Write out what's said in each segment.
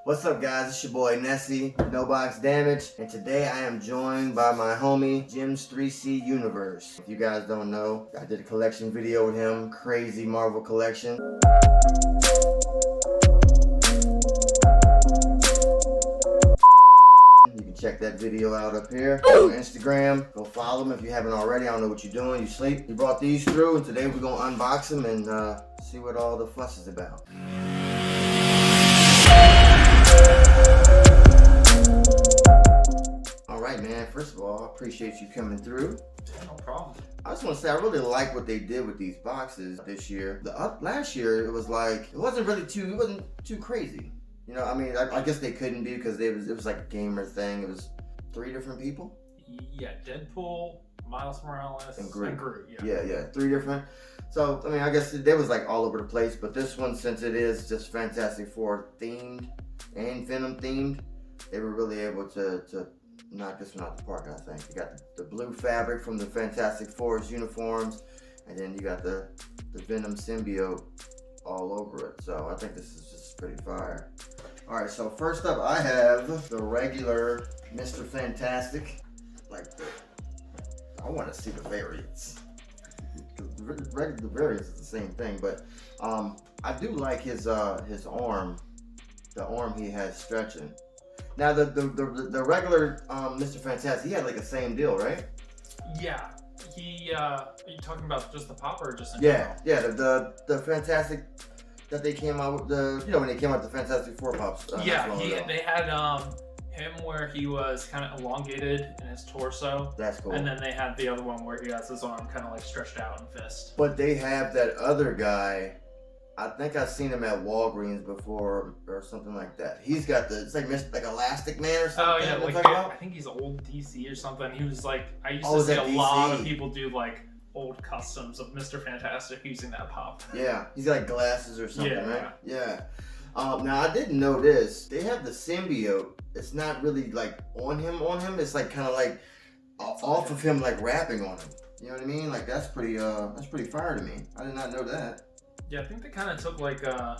What's up, guys? It's your boy Nessie, No Box Damage, and today I am joined by my homie Jim's 3C Universe. If you guys don't know, I did a collection video with him, crazy Marvel collection. You can check that video out up here on Instagram. Go follow him if you haven't already. I don't know what you're doing. You sleep. He brought these through, and today we're gonna unbox them and see what all the fuss is about. Alright, man, first of all, I appreciate you coming through. No problem. I just want to say I really like what they did with these boxes this year. Last year it was like it wasn't too crazy. You know, I mean, I guess they couldn't be because it was like a gamer thing. It was 3 different people. Yeah, Deadpool, Miles Morales, and Groot. Yeah, 3 different. So I mean, I guess they was like all over the place. But this one, since it is just Fantastic Four themed and Venom themed, they were really able to knock this one out the park, I think. You got the blue fabric from the Fantastic Four's uniforms, and then you got the Venom symbiote all over it. So I think this is just pretty fire. Alright, so first up I have the regular Mr. Fantastic. I want to see the variants. The variants is the same thing, but I do like his arm, the arm he has stretching. Now the regular Mr. Fantastic, he had like the same deal, right? Yeah. Are you talking about just the pop or just in general? Yeah, the Fantastic that they came out with, when they came out with the Fantastic Four pops. They had him where he was kind of elongated in his torso. That's cool. And then they had the other one where he has his arm kind of like stretched out in fist. But they have that other guy. I think I've seen him at Walgreens before or something like that. He's got it's like Elastic Man or something. Oh yeah, I think he's old DC or something. He was like, I used to see a lot of people do like old customs of Mr. Fantastic using that pop. Yeah, he's got like glasses or something, right? Yeah. Now I didn't know this. They have the symbiote. It's not really like on him. It's like kind of like off of him, like wrapping on him. You know what I mean? Like that's pretty fire to me. I did not know that. Yeah, I think they kind of took like the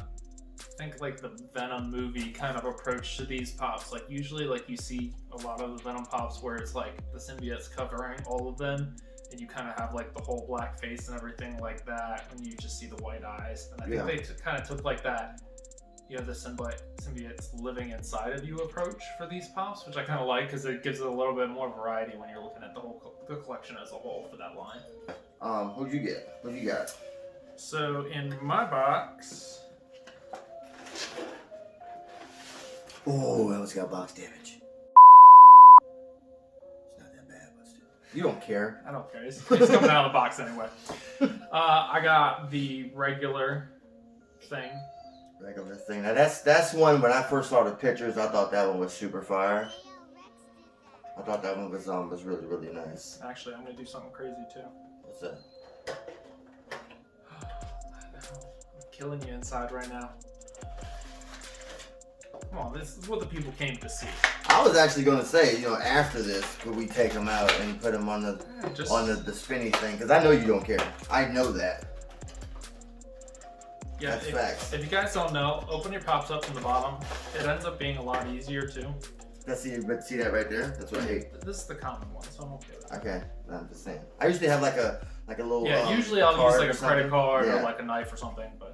Venom movie kind of approach to these pops. Like usually like you see a lot of the Venom pops where it's like the symbiote's covering all of them and you kind of have like the whole black face and everything like that and you just see the white eyes. And I think they kind of took like that, the symbiote's living inside of you approach for these pops, which I kind of like because it gives it a little bit more variety when you're looking at the collection as a whole for that line. Who'd you get? What you got? So in my box, oh, that one's got box damage. It's not that bad, but still. You don't care. I don't care. It's coming out of the box anyway. I got the regular thing. Now that's one. When I first saw the pictures, I thought that one was super fire. I thought that one was really, really nice. Actually, I'm gonna do something crazy too. What's that? Killing you inside right now. Come on, this is what the people came to see. I was actually going to say, after this, could we take them out and put them on the spinny thing? Because I know you don't care. I know that. Yeah, that's facts. If you guys don't know, open your pops up from the bottom. It ends up being a lot easier too. See that right there? That's what I hate. This is the common one, so I'm okay with that. Okay, I'm just saying. I usually have like a little. Yeah, usually I'll use like a credit card or like a knife or something, but.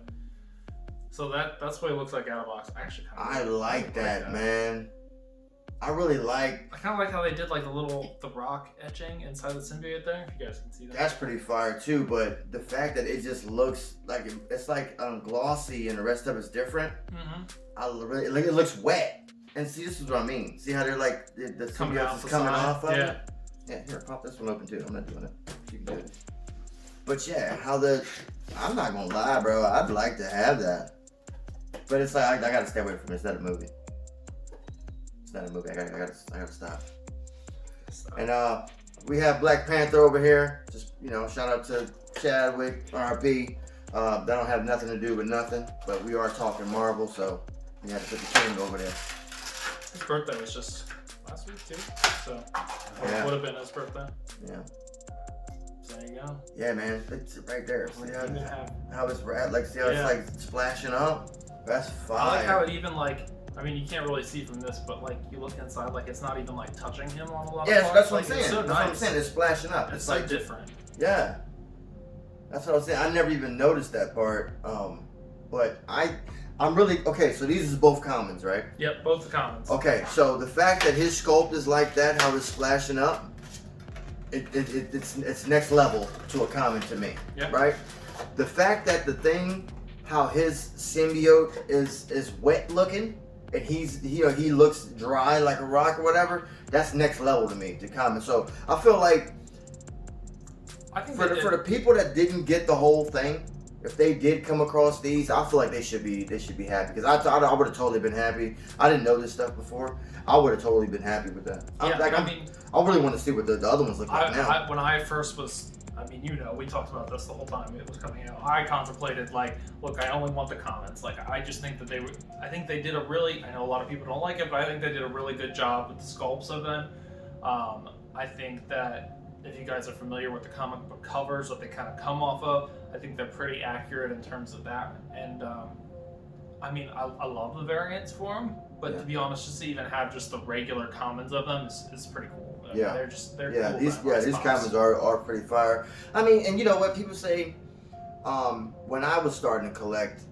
So that's what it looks like out of box. I like that, man. I really like. I kind of like how they did like the rock etching inside the symbiote there. If you guys can see that. That's pretty fire too. But the fact that it just looks like it's like glossy and the rest of it's different. Mm-hmm. It looks wet. And see, this is what I mean. See how they're like the symbiote is coming off of it. Yeah. Here, pop this one open too. I'm not doing it. You can do it. But yeah, I'm not gonna lie, bro. I'd like to have that. But it's like I gotta stay away from it. It's not a movie. It's not a movie. I gotta stop. And we have Black Panther over here. Just shout out to Chadwick, R.I.P. That don't have nothing to do with nothing. But we are talking Marvel, so we had to put the king over there. His birthday was just last week too, so it would have been his birthday. Yeah. So there you go. Yeah, man. It's right there. See how it's like, see how it's like splashing up? That's fire. I like how it even like I mean, you can't really see from this, but like you look inside, like it's not even like touching him on a lot of Yeah, parts. that's what Like, I'm it's saying. so That's nice. what I'm saying. It's splashing up. It's like so different. Yeah, that's what I was saying. I never even noticed that part. But I'm really okay. So these is both commons, right? Yep, both the commons. Okay, so the fact that his sculpt is like that, how it's splashing up, it's next level to a common to me. Yep. Right? The fact that the thing, how his symbiote is wet looking, and he looks dry like a rock or whatever, that's next level to me, to common. So I feel like I think for the people that didn't get the whole thing, if they did come across these, I feel like they should be happy, because I would have totally been happy. I didn't know this stuff before. I would have totally been happy with that. I really want to see what the other ones look like now. When I first was, I mean, we talked about this the whole time it was coming out. I contemplated like, look, I only want the commons. Like, I just think that I think they did a really, I know a lot of people don't like it, but I think they did a really good job with the sculpts of them. I think that if you guys are familiar with the comic book covers, what they kind of come off of, I think they're pretty accurate in terms of that. And I mean, I love the variants for them, but to be honest, just to even have just the regular commons of them is pretty cool. I mean, they're cool. These commons are pretty fire. I mean, and you know what people say, when I was starting to collect,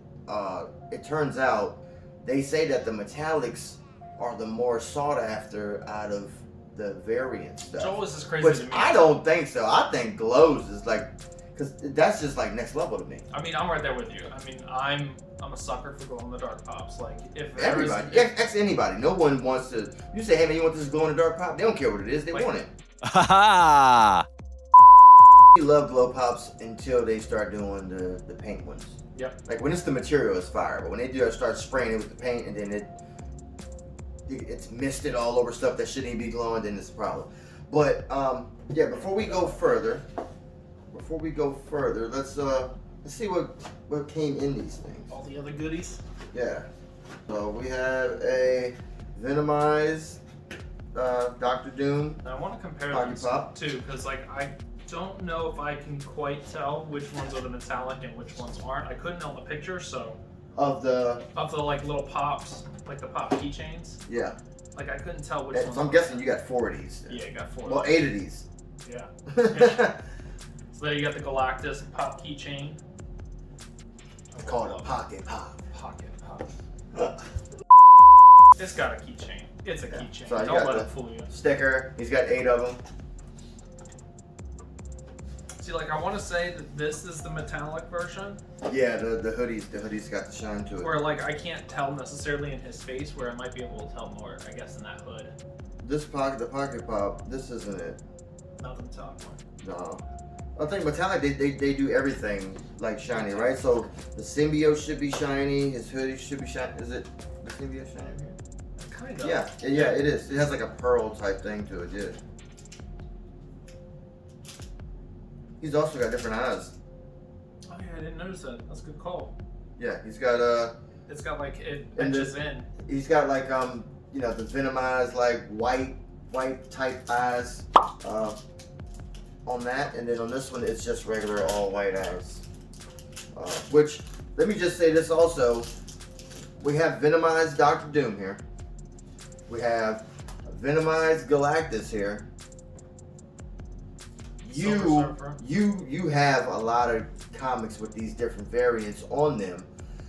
it turns out they say that the metallics are the more sought after out of the variant stuff. It's always as crazy to me. I don't think so. I think glows is like, because that's just like next level to me. I mean, I'm right there with you. I mean, I'm a sucker for glow in the dark pops. Like, if everybody, ask anybody. No one wants to. You say, hey man, you want this glow in the dark pop? They don't care what it is. They want it. Ha You love glow pops until they start doing the paint ones. Yep. Like when it's the material, it's fire. But when they start spraying it with the paint and then it's misted all over stuff that shouldn't even be glowing, then it's a problem. But yeah, before we go further, let's see what came in these things. All the other goodies. Yeah. So we have a Venomized Dr. Doom. Now, I want to compare Pocket these Pop. too, because like I don't know if I can quite tell which ones are the metallic and which ones aren't. I couldn't on the picture, so Of the like little pops, like the pop keychains. Yeah. Like I couldn't tell which ones. So I'm guessing you got 4 of these. Yeah, you got 4. Well, 8 of these. Yeah. So there you got the Galactus pop keychain. Call it a pocket pop. Pocket pop. It's got a keychain. It's a keychain. So Don't let it fool you. Sticker. He's got 8 of them. See, like I want to say that this is the metallic version. Yeah, the hoodie's got the shine to it. Where like I can't tell necessarily in his face, where I might be able to tell more, I guess, in that hood. The pocket pop, this isn't it. Not the metallic one. No. I think metallic, they do everything like shiny, right? So the symbiote should be shiny, his hoodie should be shiny. Is it the symbiote shiny here? Kind of. Yeah, it is. It has like a pearl type thing to it, yeah. He's also got different eyes. Oh yeah, I didn't notice that. That's a good call. Yeah, he's got It's got like it and edges in. He's got like the venomized like white type eyes on that, and then on this one it's just regular all white eyes. Which, let me just say this also, we have Venomized Dr. Doom here. We have Venomized Galactus here. You have a lot of comics with these different variants on them.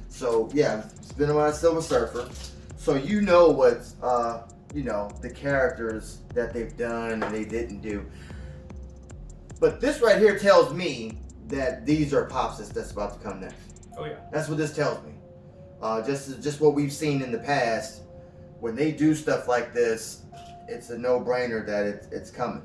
So yeah, Venomized Silver Surfer. So you know what's the characters that they've done and they didn't do. But this right here tells me that these are pops that's about to come next. Oh yeah. That's what this tells me. Just what we've seen in the past. When they do stuff like this, it's a no-brainer that it's coming.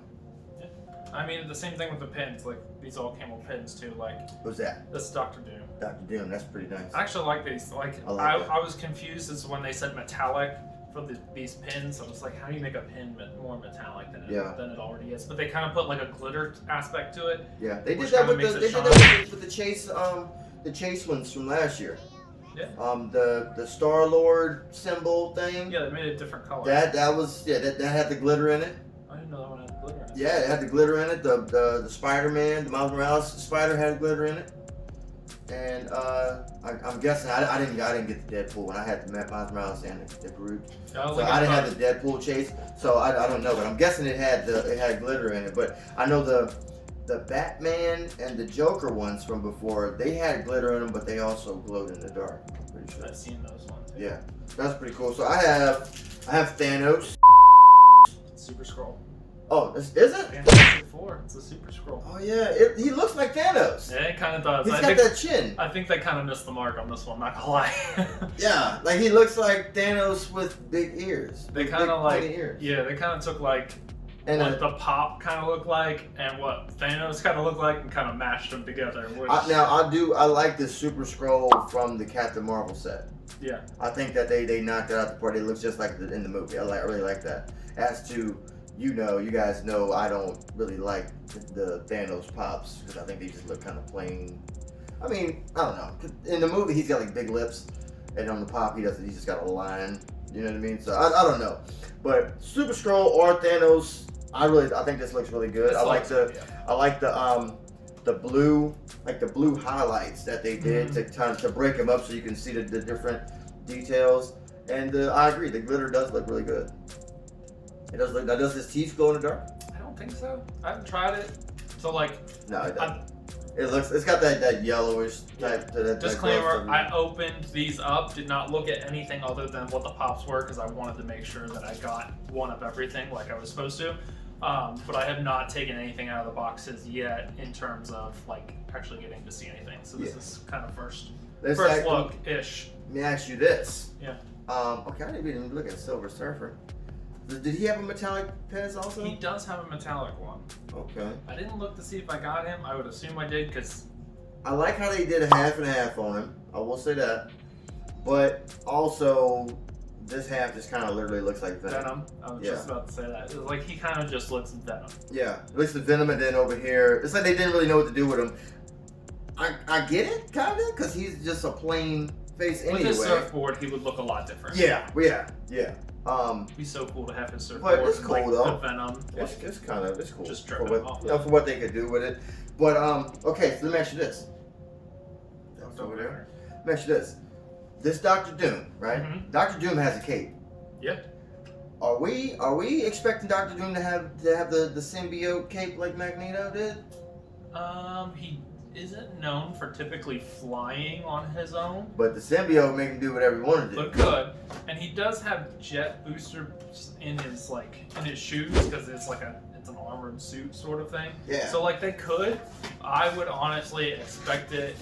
I mean, the same thing with the pins. Like, these all came with pins, too. Like, What's that? this is Dr. Doom. Dr. Doom, that's pretty nice. I actually like these. Like, I was confused as when they said metallic for these pins. I was like, how do you make a pin more metallic than it already is? But they kind of put, like, a glitter aspect to it. Yeah, they did that with the Chase ones from last year. Yeah. The Star-Lord symbol thing. Yeah, they made it different color. That had the glitter in it. I didn't know that one had glitter in it. Yeah, it had the glitter in it. The Spider-Man, the Miles Morales spider had glitter in it. And I'm guessing I didn't get the Deadpool one. I had the Miles Morales and the Groot. So I didn't have the Deadpool chase. So I don't know, but I'm guessing it had glitter in it. But I know the Batman and the Joker ones from before, they had glitter in them, but they also glowed in the dark. I'm pretty sure. I've seen those ones. Yeah, that's pretty cool. So I have Thanos. Super Scroll. Oh, is it? Fantastic Four. It's a Super Scroll. Oh yeah, he looks like Thanos. Yeah, it kind of does. He's got that chin. I think they kind of missed the mark on this one. Not gonna lie. Yeah, like he looks like Thanos with big ears. They kind of like ears. Yeah, they kind of took like and what the pop kind of looked like and what Thanos kind of looked like and kind of mashed them together. Which, I like the Super Scroll from the Captain Marvel set. Yeah, I think that they knocked it out the park. It looks just like in the movie. I really like that. As to you guys know, I don't really like the Thanos pops because I think they just look kind of plain. I mean, I don't know. In the movie, he's got like big lips, and on the pop, he doesn't. He's just got a line. You know what I mean? So I don't know. But Super Scroll or Thanos, I think this looks really good. I like the blue, like the blue highlights that they did to break them up so you can see the different details. And I agree, the glitter does look really good. It does look. Now, does his teeth glow in the dark? I don't think so. I haven't tried it. So like, no, it doesn't. It's got that yellowish type to that. Disclaimer, I opened these up, did not look at anything other than what the pops were because I wanted to make sure that I got one of everything like I was supposed to. But I have not taken anything out of the boxes yet in terms of like actually getting to see anything. So this is kind of first look-ish. Let me ask you this. Yeah. Okay, I didn't even look at Silver Surfer. Did he have a metallic Pez also? He does have a metallic one. Okay. I didn't look to see if I got him. I would assume I did because I like how they did a half and half on him. I will say that. But also, this half just kind of literally looks like Venom. I was just about to say that. It's like he kind of just looks Venom. Yeah, it looks like Venom, and then over here, it's like they didn't really know what to do with him. I get it, kind of, because he's just a plain face anyway. With his surfboard, he would look a lot different. Yeah. It'd be so cool to have his But surfboard. it's cool like, though. The Venom. It's cool. Just for dripping what, off. for what they could do with it. But okay, so let me ask you this. That's over there. Let me ask you this. This Dr. Doom, right? Mm-hmm. Dr. Doom has a cape. Yep. Are we expecting Dr. Doom to have the symbiote cape like Magneto did? He isn't known for typically flying on his own. But the symbiote make him do whatever he wanted to do. But good. And he does have jet boosters in his shoes because it's an armored suit sort of thing. Yeah. So they could. I would honestly expect it.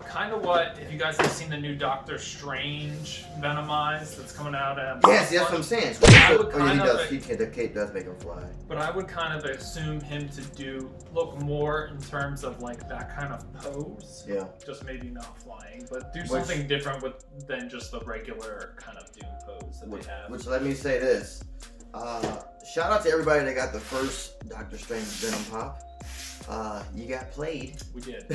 Kind of what, if you guys have seen the new Doctor Strange Venomized that's coming out at Yes, that's what I'm saying. The cape does make him fly. But I would kind of assume him to look more in terms of that kind of pose. Yeah. Just maybe not flying, but do something different than just the regular kind of Doom pose that they have. Which let me say this. Shout out to everybody that got the first Doctor Strange Venom pop. You got played. We did.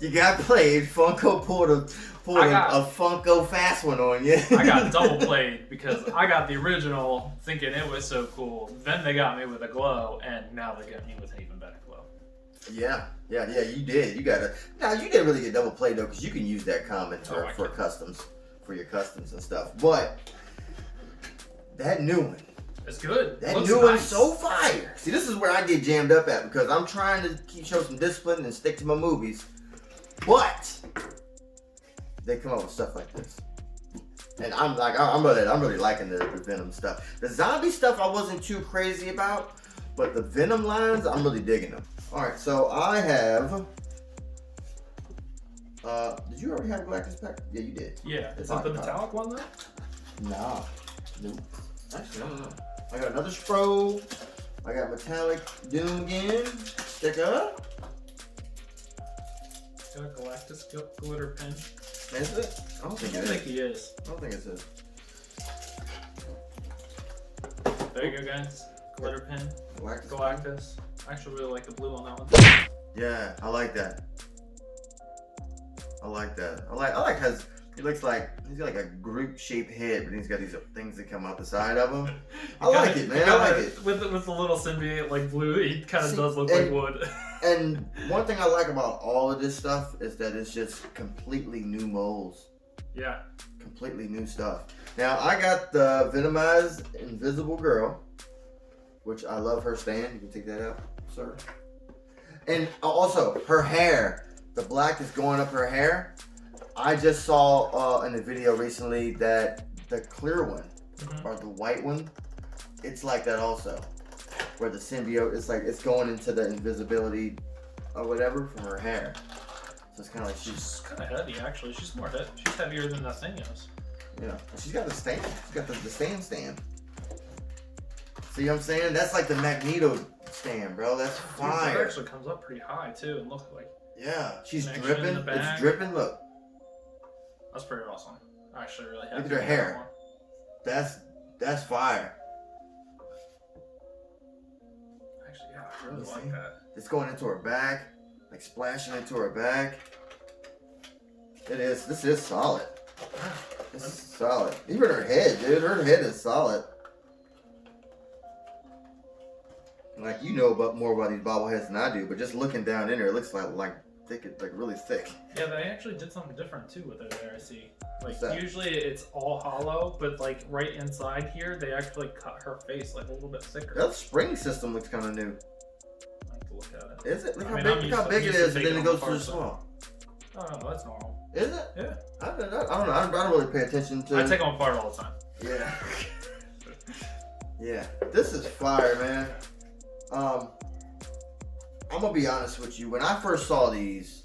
You got played. Funko pulled a Funko fast one on you. I got double played because I got the original thinking it was so cool. Then they got me with a glow, and now they got me with an even better glow. Yeah, you did. You didn't really get double played though, because you can use that comment for customs, for your customs and stuff. But that new one. It's good. That new one's so fire. See, this is where I get jammed up at because I'm trying to show some discipline and stick to my movies. But they come up with stuff like this. And I'm really liking the Venom stuff. The zombie stuff I wasn't too crazy about, but the Venom lines, I'm really digging them. Alright, so I have did you already have Galactus pack? Yeah, you did. Yeah. Is that the metallic one though? Nah. Nope. Actually, I don't know. I got another Spro. I got metallic Doom again. Check it out. Got a Galactus glitter pen. Is it? I don't think he is. I don't think it's it. There you go, guys. Glitter pen. Galactus. I actually really like the blue on that one. Yeah, I like that. I like because He looks like he's got like a group-shaped head, but he's got these things that come out the side of him. I like it, man. I like it. With the little symbiote like blue, he kind of does look like wood. And one thing I like about all of this stuff is that it's just completely new molds. Yeah. Completely new stuff. Now I got the Venomized Invisible Girl, which I love her stand. You can take that out, sir. And also her hair, the black is going up her hair. I just saw in a video recently that the clear one or the white one, it's like that also, where the symbiote is like it's going into the invisibility or whatever from her hair. So it's kind of like she's kind of heavy actually. She's more heavy. She's heavier than the thing is. Yeah, she's got the stand. She's got the stand. See what I'm saying? That's like the Magneto stand, bro. That's fire. It actually comes up pretty high too, and look like. Yeah, she's dripping. It's dripping. Look. That's pretty awesome. I actually really happy. Look at her hair. That's fire. Actually, yeah, I really like that. It's going into her back, like splashing into her back. It is. This is solid. This is solid. Even her head, dude. Her head is solid. Like you know more about these bobbleheads than I do, but just looking down in there, it looks like thick, like really thick. Yeah, they actually did something different too with it there. I see. Like usually it's all hollow, but like right inside here, they actually cut her face like a little bit thicker. That spring system looks kind of new. I have to look at it. Is it? Look how big it is, and then it goes to the small. Oh no, that's normal. Is it? Yeah. I don't know. I don't really pay attention to. I take them apart all the time. Yeah. Yeah. This is fire, man. I'm gonna be honest with you. When I first saw these,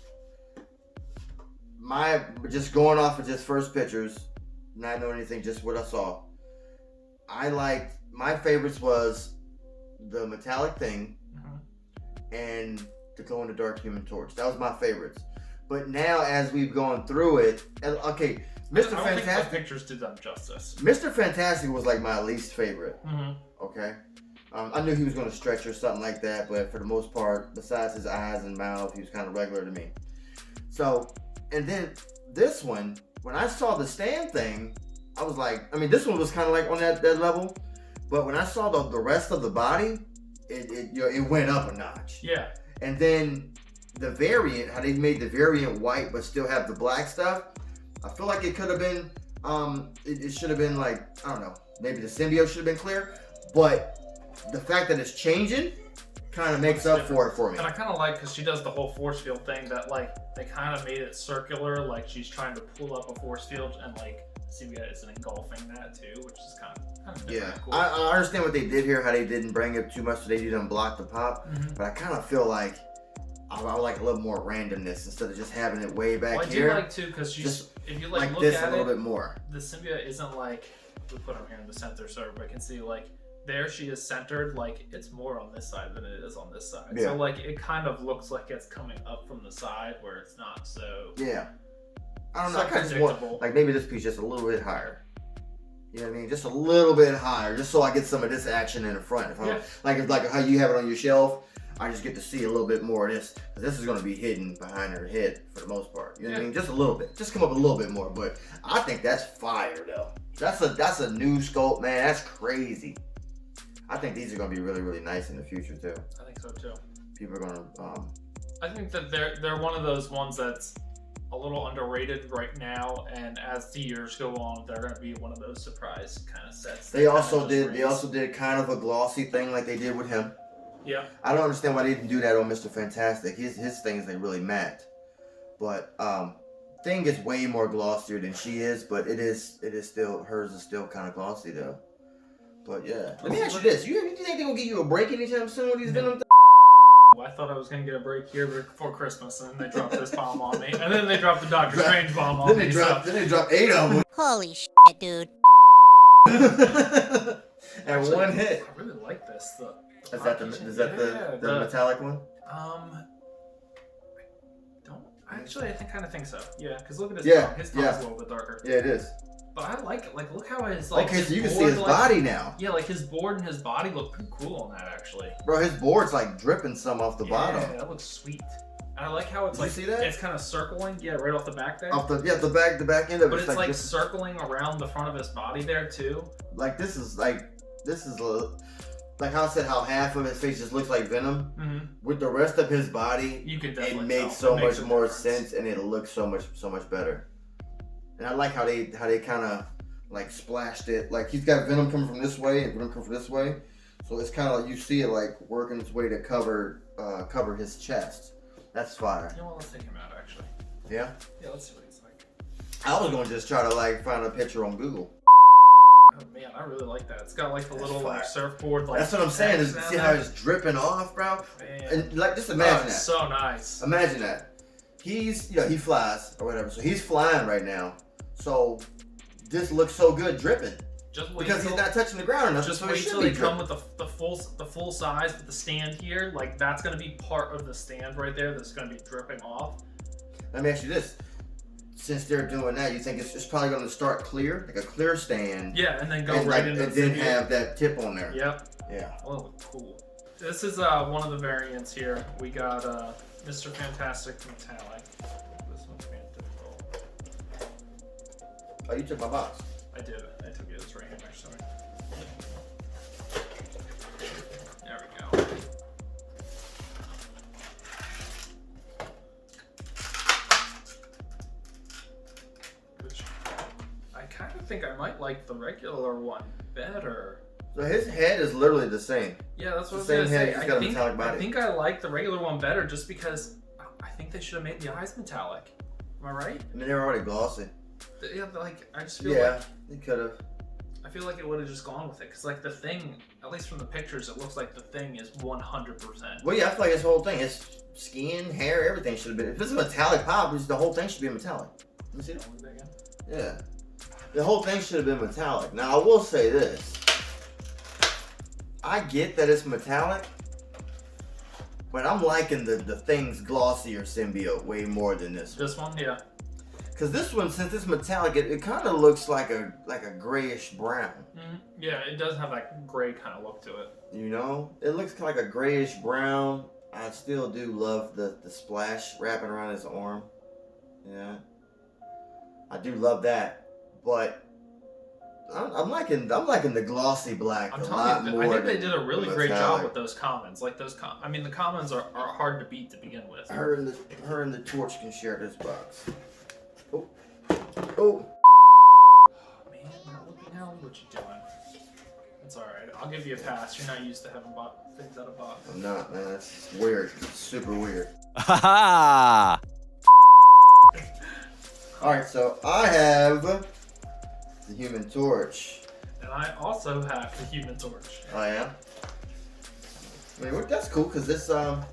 just going off of just first pictures, not knowing anything, just what I saw, I liked my favorites was the metallic thing and the glow in the dark Human Torch. That was my favorites. But now as we've gone through it, and okay, Mr. Fantastic. I don't think the pictures did them justice. Mr. Fantastic was like my least favorite. Okay. I knew he was going to stretch or something like that, but for the most part, besides his eyes and mouth, he was kind of regular to me. So, and then this one, when I saw the stand thing, I was like, I mean, this one was kind of like on that level, but when I saw the rest of the body, it went up a notch. Yeah. And then the variant, how they made the variant white but still have the black stuff, I feel like it could have been, it should have been like, I don't know, maybe the symbiote should have been clear, but the fact that it's changing kind of makes up for it for me. And I kind of like, because she does the whole force field thing, that like they kind of made it circular, like she's trying to pull up a force field, and like symbiote is engulfing that too, which is kind of yeah. Cool. I understand what they did here, how they didn't bring it too much, so they didn't block the pop, but I kind of feel like I would like a little more randomness instead of just having it way back here. I do like too, because she's, if you like look this at a little bit more. The symbiote isn't like, we put them here in the center so everybody can see, like there she is centered, like it's more on this side than it is on this side. Yeah. So like it kind of looks like it's coming up from the side where it's not so. Yeah. I don't know. I kind of just want, like maybe this piece just a little bit higher. You know what I mean? Just a little bit higher, just so I get some of this action in the front. If like how you have it on your shelf, I just get to see a little bit more of this. Cause this is going to be hidden behind her head for the most part. You know what I mean? Just a little bit. Just come up a little bit more. But I think that's fire though. That's a new sculpt, man. That's crazy. I think these are gonna be really, really nice in the future too. I think so too. People are gonna. I think that they're one of those ones that's a little underrated right now, and as the years go on, they're gonna be one of those surprise kind of sets. They also did kind of a glossy thing like they did with him. Yeah. I don't understand why they didn't do that on Mr. Fantastic. His things they really matte, but Thing is way more glossier than she is, but it is still hers is still kind of glossy though. But yeah, let me ask you this: you think they're gonna give you a break anytime soon with these Venom? I thought I was gonna get a break here before Christmas, and then they dropped this bomb on me, and then they dropped the Doctor Strange bomb on me. Then they dropped 8 of them. Holy shit, dude! And one hit. I really like this. Is that the metallic one? I kind of think so. Yeah, because look at his tongue. His tongue's a little bit darker. Yeah, it is. But I like it. Like, look how his like. Okay, so you can see his body now. Yeah, like his board and his body look pretty cool on that actually. Bro, his board's like dripping some off the bottom. Yeah, that looks sweet. And I like how it's Did you see that? It's kind of circling, right off the back there. The back end of it. But it's like circling around the front of his body there too. Like this is like how I said how half of his face just looks like Venom. Mm-hmm. With the rest of his body, you can definitely it makes so much more sense, and it looks so much better. And I like how they kind of like splashed it. Like he's got Venom coming from this way and Venom coming from this way, so it's kind of like you see it like working its way to cover his chest. That's fire. You know what? Let's take him out actually. Yeah. Yeah, let's see what he's like. I was gonna just try to like find a picture on Google. Oh man, I really like that. It's got like the little like surfboard. Like that's what I'm saying. Is see how it's dripping off, bro? Man. And like just imagine that. So nice. Imagine that. He's he flies or whatever, so he's flying right now. So this looks so good dripping. Just wait because he's not touching the ground enough. Just wait till they come with the full size with the stand here. Like that's gonna be part of the stand right there. That's gonna be dripping off. Let me ask you this: since they're doing that, you think it's probably gonna start clear, like a clear stand? Yeah, and then go right into and then have that tip on there. Yep. Yeah. Oh, cool. This is one of the variants here. We got Mr. Fantastic metallic. This one's fantastic. Oh, you took my box. I did. I took it. It's right here next to me. There we go. Which I kind of think I might like the regular one better. So his head is literally the same. Yeah, that's what it's I was gonna say. He's got a metallic body. I think I like the regular one better just because I think they should have made the eyes metallic. Am I right? I mean, they're already glossy. Yeah, but like I just feel like they could have. I feel like it would have just gone with it because like the thing, at least from the pictures, it looks like the thing is 100%. Well, yeah, I feel like this whole thing, its skin, hair, everything should have been. If it's a metallic pop, the whole thing should be metallic. Let me see that. Yeah, the whole thing should have been metallic. Now I will say this: I get that it's metallic, but I'm liking the thing's glossier symbiote way more than this one. This one, yeah. Cause this one, since it's metallic, it kind of looks like a grayish brown. Mm-hmm. Yeah, it does have that gray kind of look to it. You know, it looks like a grayish brown. I still do love the splash wrapping around his arm. Yeah, I do love that. But I'm liking the glossy black a lot more. I think they did a really great job with those commons. Like those, I mean, the commons are hard to beat to begin with. Her and the torch can share this box. Oh. Man, now what you doing? It's alright. I'll give you a pass. You're not used to having things out of box. I'm not, man. It's weird. It's super weird. Ha Alright, so I have the Human Torch. And I also have the Human Torch. Oh, yeah? I mean, that's cool, because this, I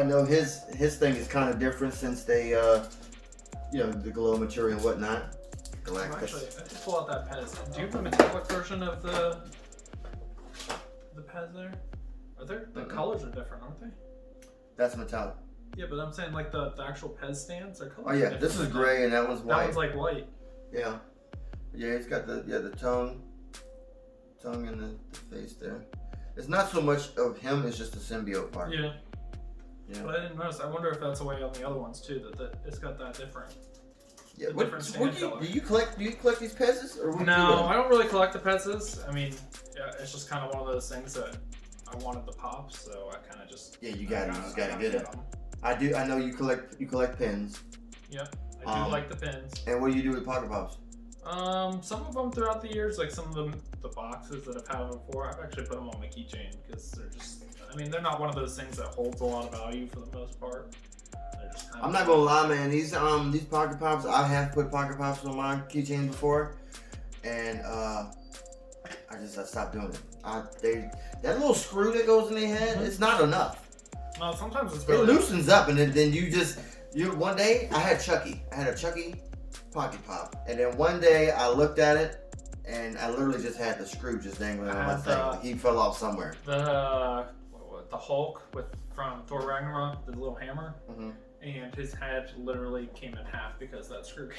know his thing is kind of different since they, the glow material and whatnot. Galactus. Actually, I just pull out that Pez. Do you have a metallic version of the Pez there? Are there? The colors are different, aren't they? That's metallic. Yeah, but I'm saying like the actual Pez stands are colors. Oh yeah, this is gray and that one's white. That one's like white. Yeah. Yeah, it's got the tongue and the face there. It's not so much of him, it's just the symbiote part. Yeah. Yeah. But I didn't notice. I wonder if that's the way on the other ones too. That it's got that different. Yeah. Do you collect these Pez's? Or no, I don't really collect the Pez's. I mean, yeah, it's just kind of one of those things that I wanted the pops, so I kind of just. Yeah, you just gotta get it. I do. I know you collect pins. Yeah, I do like the pins. And what do you do with Pocket Pops? Some of them throughout the years, like some of them, the boxes that I've had before, I've actually put them on my keychain because they're just. I mean, they're not one of those things that holds a lot of value for the most part. They're just kind I'm not gonna lie, man. These Pocket Pops, I have put Pocket Pops on my keychain before, and I stopped doing it. That little screw that goes in their head, it's not enough. No, sometimes it's It really loosens up, and then you one day I had a Chucky Pocket Pop, and then one day I looked at it. And I literally just had the screw just dangling on my thing. He fell off somewhere. The Hulk from Thor Ragnarok, the little hammer, and his head literally came in half because that screw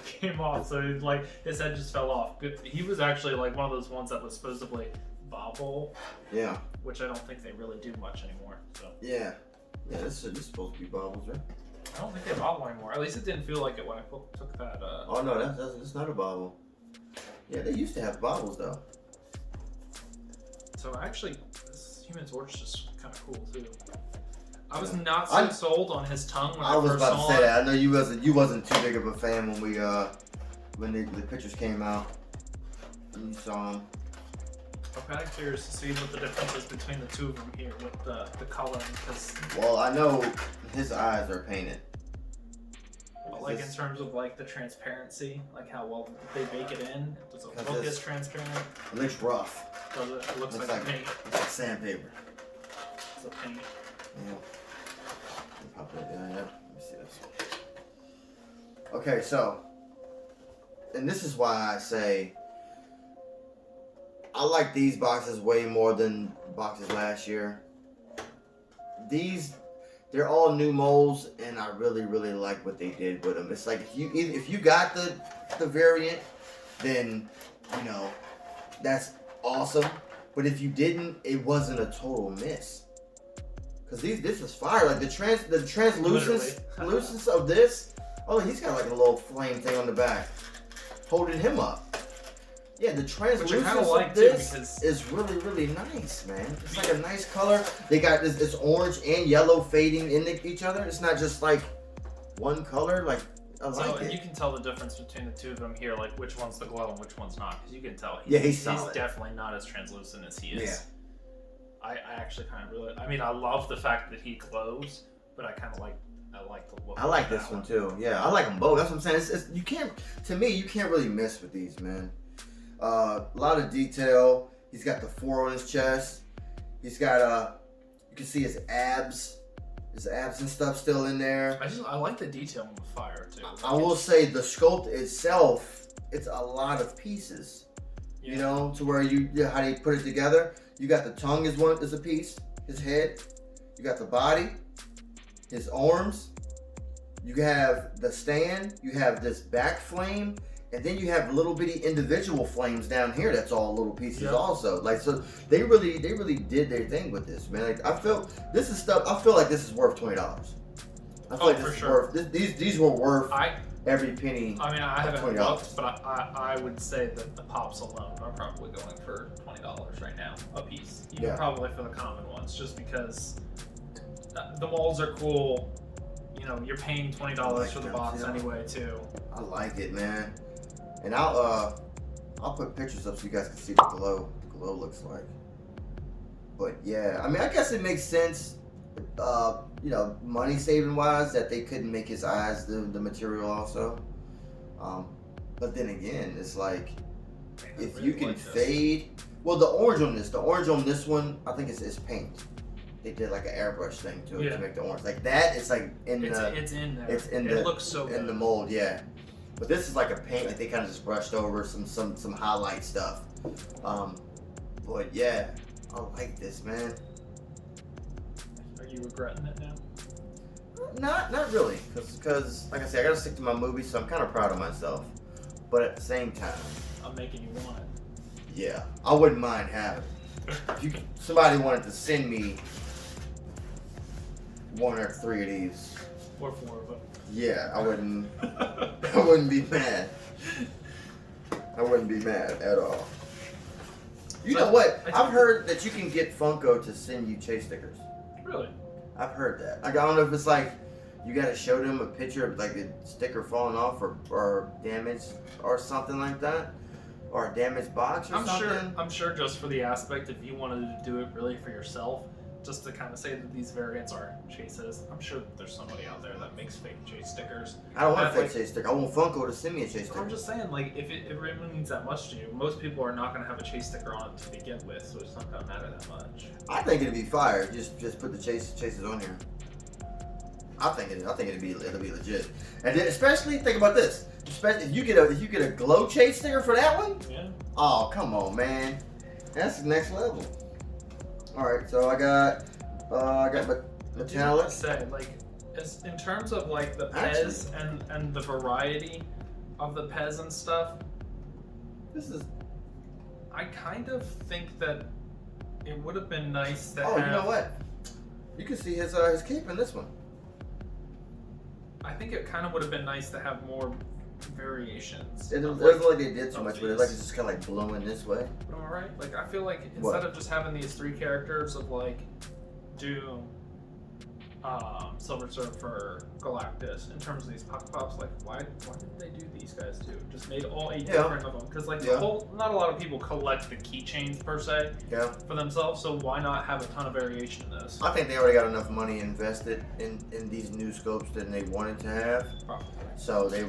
came off. So his head just fell off. He was actually like one of those ones that was supposedly bobble. Yeah. Which I don't think they really do much anymore. So. Yeah. Yeah, this is supposed to be bobbles, right? I don't think they bobble anymore. At least it didn't feel like it when I took that. Oh no, that's not a bobble. Yeah, they used to have bobbles though. So actually, this Human Torch is just kind of cool too. I was not so sold on his tongue when I was first about saw to say it. that. I know you wasn't too big of a fan when we when the pictures came out. And you saw him. I'm kind of curious to see what the difference is between the two of them here with the coloring, because Well, I know his eyes are painted. like in terms of like the transparency, like how well they bake it in. Does it look as transparent? It looks rough. Does it? It looks like paint. It's like sandpaper. It's a paint. Yeah. Pop that down, yeah. Let me see this. Okay, so, and this is why I say I like these boxes way more than boxes last year. They're all new molds, and I really, really like what they did with them. It's like if you got the variant, then you know that's awesome. But if you didn't, it wasn't a total miss. Cause this is fire. Like the translucence of this. Oh, he's got like a little flame thing on the back, holding him up. Yeah, the translucence of this is really, really nice, man. It's like a nice color. They got this orange and yellow fading into each other. It's not just like one color. Like I like it. You can tell the difference between the two of them here, like which one's the glow and which one's not, because you can tell. He's solid. He's definitely not as translucent as he is. Yeah. I actually kind of really. I mean, I love the fact that he glows, but I kind of like. I like the look. I like this one too. Yeah, I like them both. That's what I'm saying. You can't really miss with these, man. A lot of detail. He's got the 4 on his chest. He's got you can see his abs and stuff still in there. I like the detail on the fire too. I will say the sculpt itself, it's a lot of pieces. Yeah. You know, to where how they put it together. You got the tongue is a piece, his head. You got the body, his arms. You have the stand. You have this back flame. And then you have little bitty individual flames down here. That's all little pieces also. Like, so they really did their thing with this, man. Like, I feel this is stuff. I feel like this is worth $20. I feel like this is worth. These were worth every penny. I mean, I haven't looked, but I would say that the pops alone are probably going for $20 right now a piece. Even probably for the common ones, just because the molds are cool. You know, you're paying $20 for the box anyway too. I like it, man. And I'll put pictures up so you guys can see what the glow looks like. But yeah, I mean, I guess it makes sense, you know, money saving wise, that they couldn't make his eyes the material also. But then again, it's like if you can fade. Well, the orange on this one, I think it's paint. They did like an airbrush thing to it to make the orange like that. It's like it's in there. It looks so good in the mold, yeah. But this is like a paint, like they kind of just brushed over some highlight stuff. But yeah, I like this, man. Are you regretting it now? Not really, because like I said, I gotta stick to my movies, so I'm kind of proud of myself. But at the same time, I'm making you want it. Yeah, I wouldn't mind having it. If somebody wanted to send me 1 or 3 of these, or 4 of them. Yeah, I wouldn't be mad. I wouldn't be mad at all. You know what? I've heard that you can get Funko to send you chase stickers. Really? I've heard that. Like, I don't know if it's like you gotta show them a picture of like a sticker falling off or damaged or something like that. Or a damaged box or something. I'm sure just for the aspect, if you wanted to do it really for yourself, just to kind of say that these variants are chases, I'm sure that there's somebody out there that makes fake chase stickers. I don't want a fake chase sticker. I want Funko to send me a chase sticker. I'm just saying, like, if it really means that much to you, most people are not going to have a chase sticker on it to begin with, so it's not going to matter that much. I think it'd be fire. Just put the chases on here. I think it'll be legit. And then especially think about this. Especially if you get a glow chase sticker for that one. Yeah. Oh, come on, man. That's the next level. All right, so I got metallic. I say, like, in terms of like the Pez and the variety of the Pez and stuff. I kind of think that it would have been nice to have. You know what? You can see his cape in this one. I think it kind of would have been nice to have more variations. It doesn't look like they did too much, but it like it's just kind of like blowing this way. But am I right? Like I feel like instead of just having these 3 characters of like Doom, Silver Surfer, Galactus, in terms of these Pocket Pops, like why didn't they do these guys too? Just made all 8 different of them, because like not a lot of people collect the keychains per se for themselves, so why not have a ton of variation in this? I think they already got enough money invested in these new scopes than they wanted to have. Probably. So they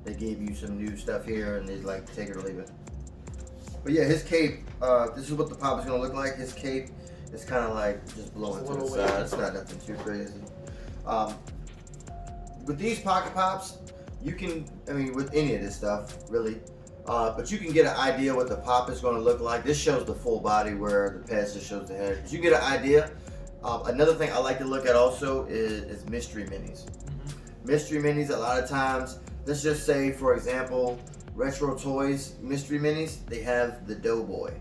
they gave you some new stuff here and they like take it or leave it. But yeah, his cape, this is what the pop is gonna look like. His cape is kind of like just blowing to the side. It's not nothing too crazy. With these Pocket Pops, you can, I mean, with any of this stuff, really, but you can get an idea what the pop is going to look like. This shows the full body, where the pad just shows the head. But you get an idea. Another thing I like to look at also is mystery minis. Mystery minis, a lot of times, let's just say, for example, Retro Toys mystery minis, they have the Doughboy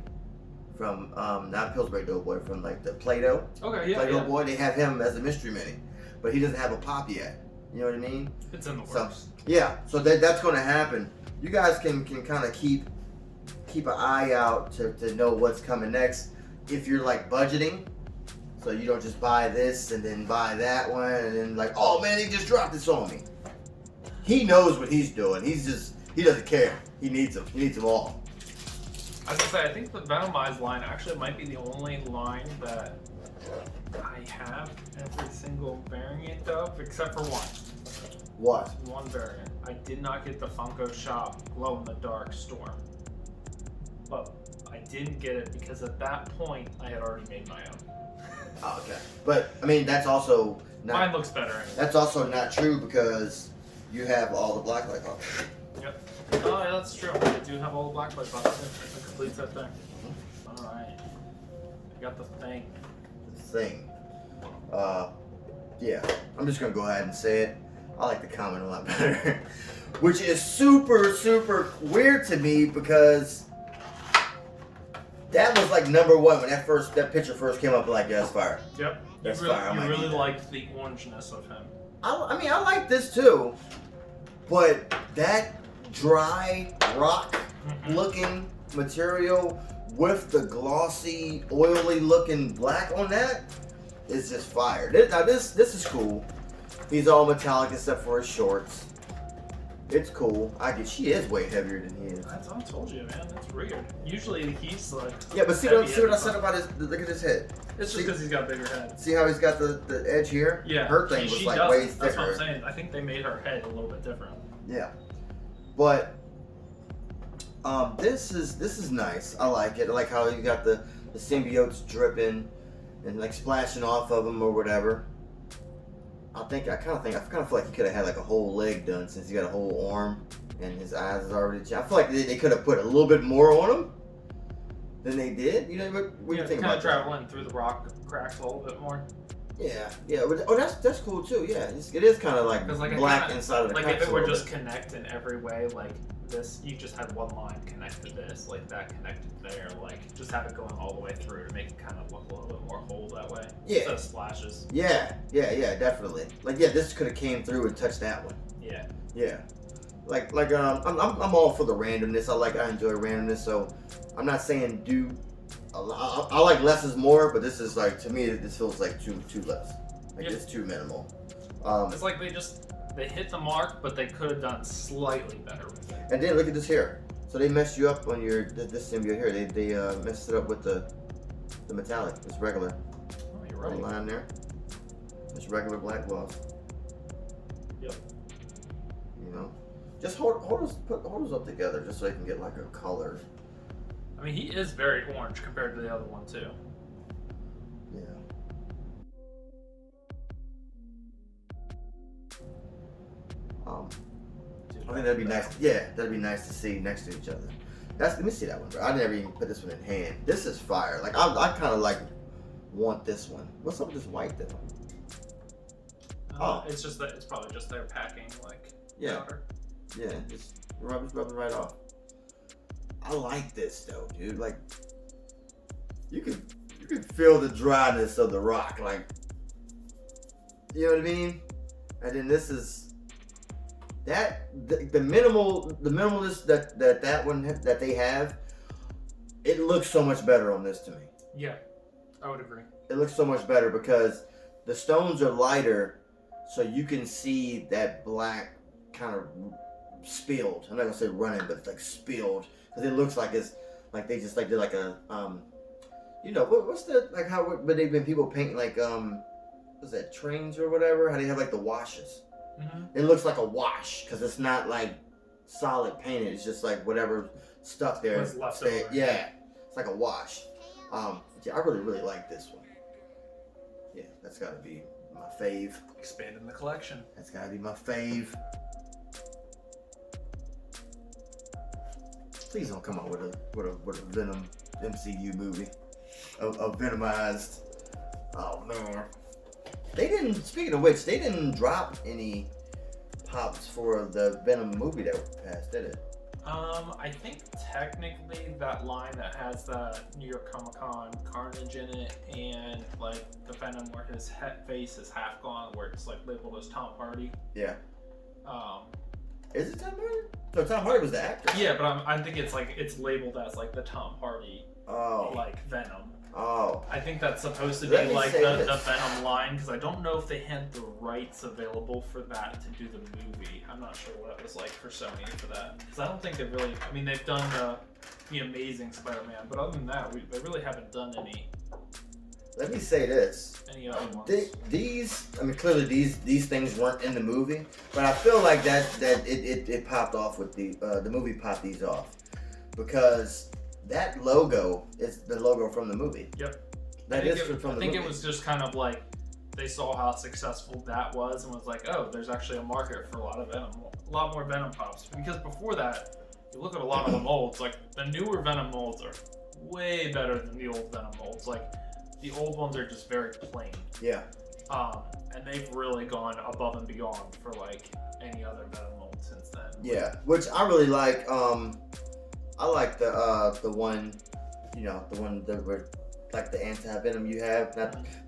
from, not Pillsbury Doughboy, from like the Play-Doh. Okay, yeah, Play-Doh boy, they have him as a mystery mini, but he doesn't have a pop yet. You know what I mean? It's in the So, works. yeah, so that's going to happen. You guys can kind of keep an eye out to know what's coming next. If you're like budgeting, so you don't just buy this and then buy that one and then like, oh man, he just dropped this on me. He knows what he's doing. He doesn't care. He needs them. He needs them all. I was gonna say, I think the Venomized line actually might be the only line that I have every single variant of, except for one. What? One variant. I did not get the Funko Shop Glow in the Dark Storm. But I didn't get it because at that point I had already made my own. Oh, okay. But I mean, that's also not. Mine looks better anyway. That's also not true because you have all the Blacklight Hawks. Yep. Oh, yeah, that's true. I do have all the Blacklight boxes. That completes that thing. Alright. I got the thing. Thing. Yeah, I'm just gonna go ahead and say it. I like the comment a lot better, which is super weird to me because that was like number 1 when that picture first came up. Like, yeah, that's fire. Yep. That's you fire. You really liked the orangeness of him. I mean, I like this too, but that dry rock looking material with the glossy, oily looking black on that is just fire. Now this is cool. He's all metallic except for his shorts. It's cool. She is way heavier than he is. That's what I told you, man. That's weird. Usually he's like. Yeah, but see what I said about his. Look at his head. It's just because he's got a bigger head. See how he's got the edge here? Yeah. Her thing was like way thicker. That's what I'm saying. I think they made her head a little bit different. Yeah, but this is nice. I like it. I like how you got the symbiotes dripping and like splashing off of him or whatever. I kind of feel like he could have had like a whole leg done since he got a whole arm and his eyes is already. I feel like they could have put a little bit more on him than they did. You know what do you think about that? Kind of traveling through the rock cracks a little bit more. Yeah. Oh, that's cool too. Yeah, it is kind of like black inside of the like cracks. If it were just connect in every way, like this, you just had one line connected to this, like that connected there, like just have it going all the way through to make it kind of look a little bit more whole that way. Yeah. Instead of splashes. Yeah, definitely. Like, yeah, this could have came through and touched that one. Yeah. Yeah. I'm all for the randomness. I enjoy randomness, so I'm not saying do. I like less is more, but this is like, to me, this feels like too less. Like, it's too minimal. It's like they hit the mark, but they could have done slightly better with it. And then look at this here. So they messed you up on this symbiote here. They messed it up with the metallic. It's regular. Oh, you're right. Line there. It's regular black gloss. Yep. You know, just hold us up together, just so you can get like a color. I mean, he is very orange compared to the other one too. Yeah. I think that'd be nice. Yeah, that'd be nice to see next to each other. Let me see that one, bro. I never even put this one in hand. This is fire. Like I kind of like want this one. What's up with this white though? It's just that it's probably just their packing, like powder. Yeah, just rub it right off. I like this though, dude. Like you can feel the dryness of the rock. Like You know what I mean? And then this is that the minimalist that one that they have. It looks so much better on this to me. Yeah, I would agree. It looks so much better because the stones are lighter, so you can see that black kind of spilled. I'm not gonna say running, but it's like spilled because it looks like it's like they just like did like a you know what's the like how but they've been people painting like what's that trains or whatever? How they have like the washes. Mm-hmm. It looks like a wash because it's not like solid painted. It's just like whatever stuck there. What's left over. Yeah, it's like a wash. Yeah, I really like this one. Yeah, that's got to be my fave. Expanding the collection. That's got to be my fave. Please don't come out with a Venom MCU movie, a Venomized. Oh man, they didn't. Speaking of which, they didn't drop any pops for the Venom movie that passed, did it? I think technically that line that has the New York Comic Con Carnage in it and like the Venom where his face is half gone, where it's like labeled as Tom Hardy. Yeah. Um. Is it Tom Hardy? No, Tom Hardy was the actor. Yeah, but I think it's like it's labeled as like the Tom Hardy. Oh. Like Venom. Oh. I think that's supposed to Let be me like say the this. Venom line because I don't know if they had the rights available for that to do the movie. I'm not sure what it was like for Sony for that because I don't think they really. I mean, they've done the Amazing Spider-Man, but other than that, they really haven't done any Let me say this. other ones. These, I mean, clearly these things weren't in the movie, but I feel like that it popped off with the movie popped these off because that logo is the logo from the movie. Yep. That is from the movie. I think it was just kind of like they saw how successful that was and was like, oh, there's actually a market for a lot more Venom pops. Because before that, you look at a lot of the molds, like the newer Venom molds are way better than the old Venom molds. Like the old ones are just very plain. Yeah. And they've really gone above and beyond for like any other Venom mold since then. Yeah, which I really like. I like the one, you know, the one that were like the anti-venom you have,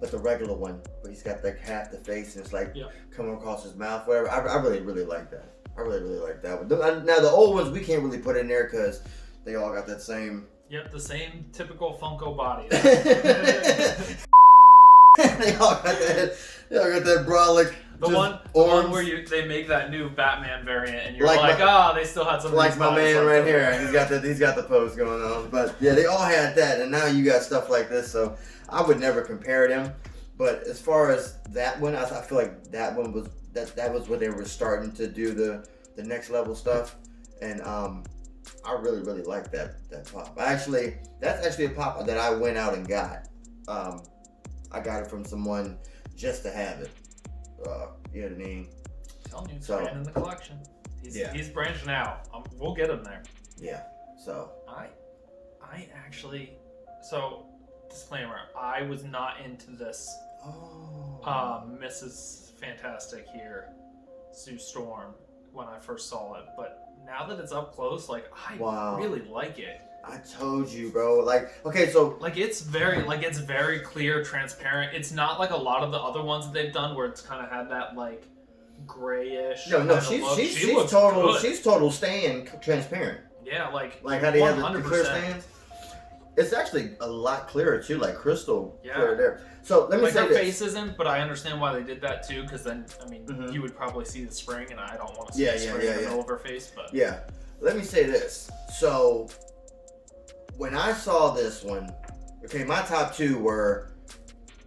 but the regular one, but he's got like half the face and it's like coming across his mouth, whatever. I really like that. I really like that one. Now the old ones we can't really put in there because they all got that same. Yep, the same typical Funko body. They all got that brolic. The one where they make that new Batman variant, and you're like, they still had some. Like my man right here, he's got the pose going on. But yeah, they all had that, and now you got stuff like this. So I would never compare them. But as far as that one, I feel like that one was that was where they were starting to do the next level stuff, and I really like that pop. That's actually a pop that I went out and got. I got it from someone just to have it. You know what I mean? Telling you, it's in the collection. He's branching out. We'll get him there. Yeah. So I actually, disclaimer, I was not into this. Mrs. Fantastic here, Sue Storm, when I first saw it, but now that it's up close, like I really like it. I told you, bro. Like, okay, so it's very clear, transparent. It's not like a lot of the other ones that they've done where it's kind of had that like grayish. No, she's total staying transparent. Yeah, like how they have the clear stands. It's actually a lot clearer too, like crystal clear there. So let me say her this. face isn't, but I understand why they did that too, because then you would probably see the spring, and I don't want to see the spring in the middle of her face. But yeah, let me say this. So when I saw this one, okay, my top two were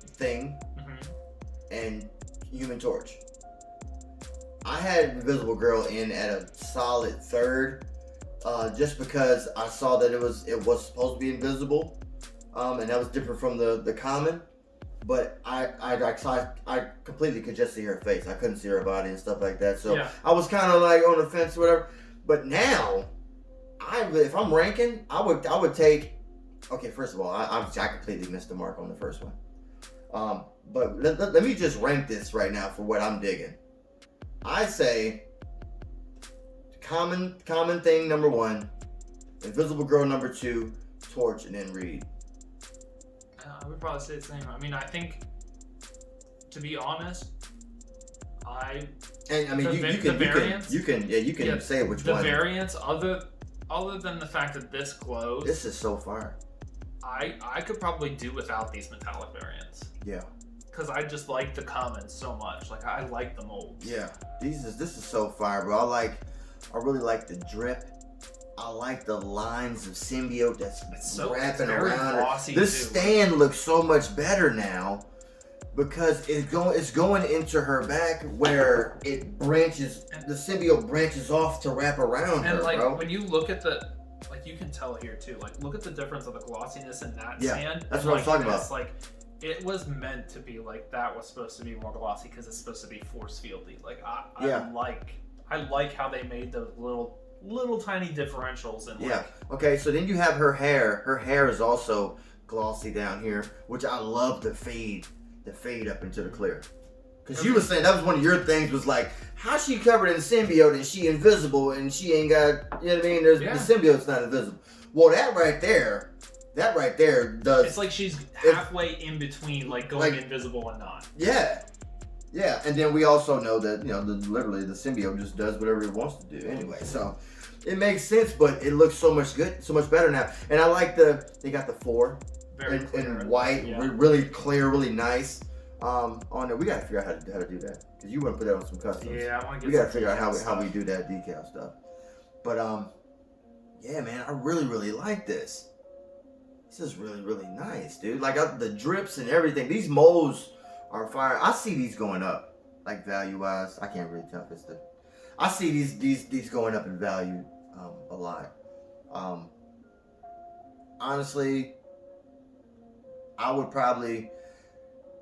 Thing and Human Torch. I had Invisible Girl in at a solid third, just because I saw that it was supposed to be invisible, and that was different from the common. But I completely could just see her face. I couldn't see her body and stuff like that. So I was kind of like on the fence or whatever. But now, if I'm ranking, I would take. Okay, first of all, I completely missed the mark on the first one. But let me just rank this right now for what I'm digging. I say common Thing number 1, Invisible Girl number 2, Torch, and then Reed. I would probably say the same. I mean, I think, to be honest, And I mean, you can say which one. The variants, other than the fact that this glows. This is so far. I could probably do without these metallic variants. Yeah. Because I just like the commons so much. Like, I like the molds. Yeah. This is so fire, bro. I really like the drip. I like the lines of symbiote that's wrapping around her. This stand looks so much better now because it's going into her back where it branches. The symbiote branches off to wrap around her, like, bro. when you look at the, like, you can tell here too. Like, look at the difference of the glossiness in that stand. That's what I'm talking about. Like, it was meant to be like that was supposed to be more glossy because it's supposed to be force fieldy. Like, I like how they made those little tiny differentials. And Okay, so then you have her hair. Her hair is also glossy down here, which I love the fade up into the clear. Because you were saying that was one of your things was like, how she covered in symbiote and she invisible and she ain't got, you know what I mean? The symbiote's not invisible. Well, that right there does. It's like she's halfway in between, like going invisible and not. Yeah. Yeah, and then we also know that, literally the symbiote just does whatever it wants to do anyway. So it makes sense, but it looks so much better now. And I like they got the 4 in white, really clear, really nice. On there, we gotta figure out how to do that because you want to put that on some customs. Yeah, I want to get. We gotta figure out how we do that decal stuff. But yeah, man, I really like this. This is really nice, dude. Like the drips and everything. These molds are fire. I see these going up, like value-wise. I can't really tell if it's I see these going up in value a lot. Honestly, I would probably,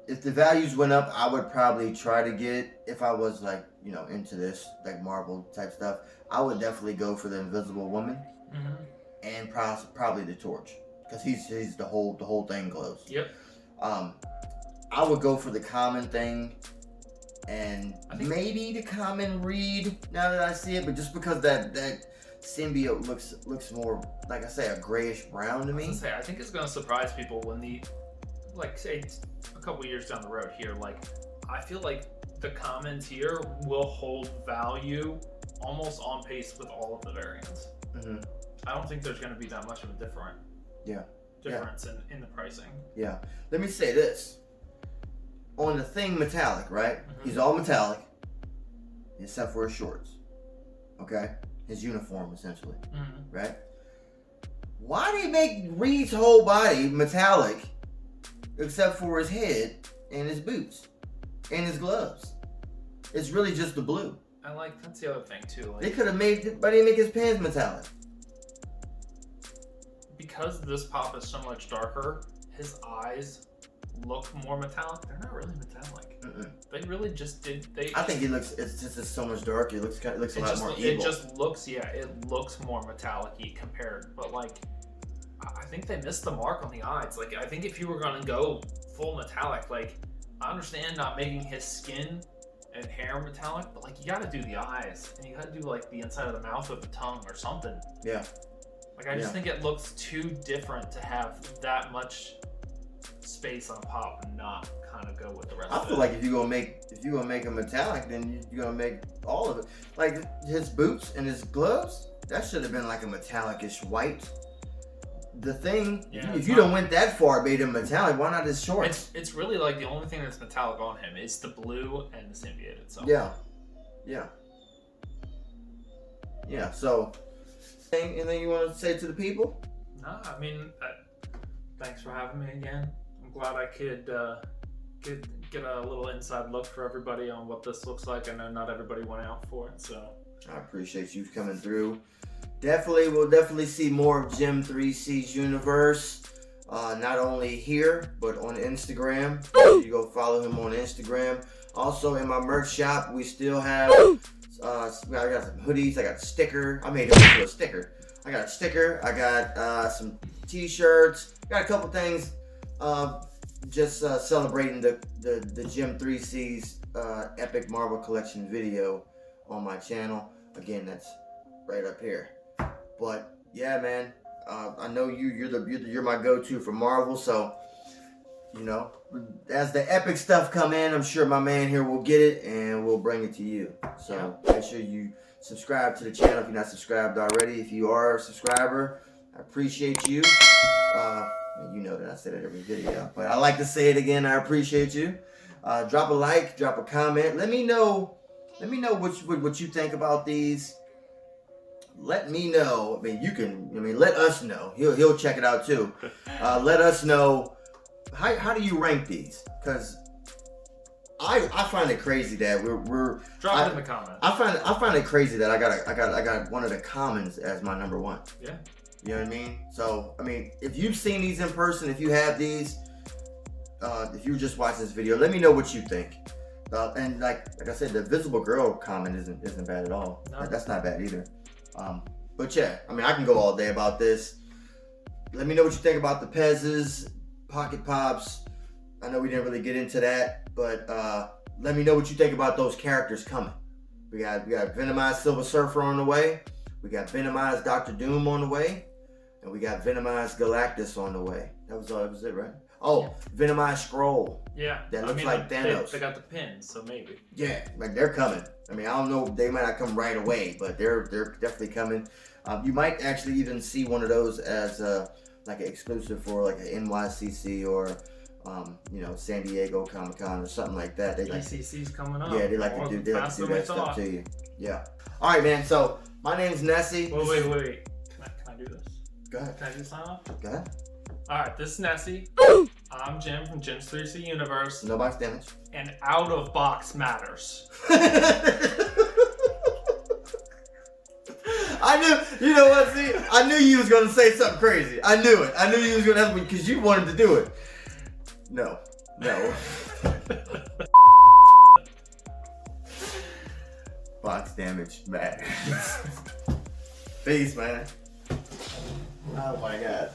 if the values went up, I would probably try to get, if I was like, into this, like Marvel type stuff, I would definitely go for the Invisible Woman and probably the Torch. Because he's the whole thing glows. Yep. I would go for the common thing, and maybe the common Reed. Now that I see it, but just because that symbiote looks more, like I say, a grayish brown to me. I think it's gonna surprise people when say a couple years down the road here. Like, I feel like the commons here will hold value almost on pace with all of the variants. Mm-hmm. I don't think there's gonna be that much of a difference in the pricing. Yeah. Let me say this. On the thing metallic, right? Mm-hmm. He's all metallic, except for his shorts. Okay? His uniform, essentially. Mm-hmm. Right? Why do they make Reed's whole body metallic, except for his head and his boots and his gloves? It's really just the blue. That's the other thing, too. They could have made it, but they didn't make his pants metallic. Because this pop is so much darker, his eyes look more metallic. They're not really metallic. Mm-mm. They really just did. I think it's just so much darker. It looks a lot more evil. It just looks, it looks more metallic-y compared. But I think they missed the mark on the eyes. I think if you were gonna go full metallic, I understand not making his skin and hair metallic, but you gotta do the eyes and you gotta do the inside of the mouth or the tongue or something. Yeah. I just think it looks too different to have that much space on pop and not kind of go with the rest of it. I feel like if you're gonna make a metallic, then you're gonna make all of it. Like his boots and his gloves, that should have been a metallic-ish white. The thing, if you don't went that far, made him metallic, why not his shorts? It's really the only thing that's metallic on him is the blue and the symbiote itself. Yeah. So, anything you want to say to the people? No, I mean, thanks for having me again. I'm glad I could get a little inside look for everybody on what this looks like. I know not everybody went out for it, so I appreciate you coming through. We'll definitely see more of Gem 3C's universe, not only here but on Instagram. You go follow him on Instagram. Also, in my merch shop, we still have. I got some hoodies. I got a sticker. I made it into a sticker. I got a sticker. I got some T-shirts. Got a couple things. Just celebrating the Gem 3C's Epic Marvel Collection video on my channel. Again, that's right up here. But yeah, man, I know you're my go-to for Marvel. So you know, as the epic stuff come in, I'm sure my man here will get it and we'll bring it to you. So make sure you subscribe to the channel if you're not subscribed already. If you are a subscriber, I appreciate you. You know that I say that every video, but I like to say it again. I appreciate you. Drop a like, drop a comment. Let me know what you think about these. Let me know. Let us know. He'll check it out too. Let us know. How do you rank these? Because I find it crazy that we're drop it in the comments. I find it crazy that I got one of the commons as my number one. Yeah. You know what I mean? So if you've seen these in person, if you have these, if you just watch this video, let me know what you think. And like I said, the Visible Girl comment isn't bad at all. No. That's not bad either. But yeah, I can go all day about this. Let me know what you think about the Pezzes, Pocket Pops. I know we didn't really get into that, but let me know what you think about those characters coming. We got Venomized Silver Surfer on the way. We got Venomized Dr. Doom on the way. And we got Venomized Galactus on the way. That was it, right? Oh, Venomized Scroll. Yeah. That looks like Thanos. They got the pins, so maybe. Yeah, like they're coming. I don't know, they might not come right away, but they're definitely coming. You might actually even see one of those as like an exclusive for like an NYCC or San Diego Comic-Con or something like that. ECC's coming up. Yeah, they like to do that stuff to you. Yeah. All right, man. So my name's Nessie. Wait. Can I do this? Go ahead. Can I do sign off? Go ahead. All right, this is Nessie. I'm Jim from Jim's 3C Universe. No box damage. And out of box matters. I knew, you know what, see? I knew you was going to say something crazy. I knew it. I knew you was going to ask me because you wanted to do it. No. Box damage matters. Peace, man. Oh my God.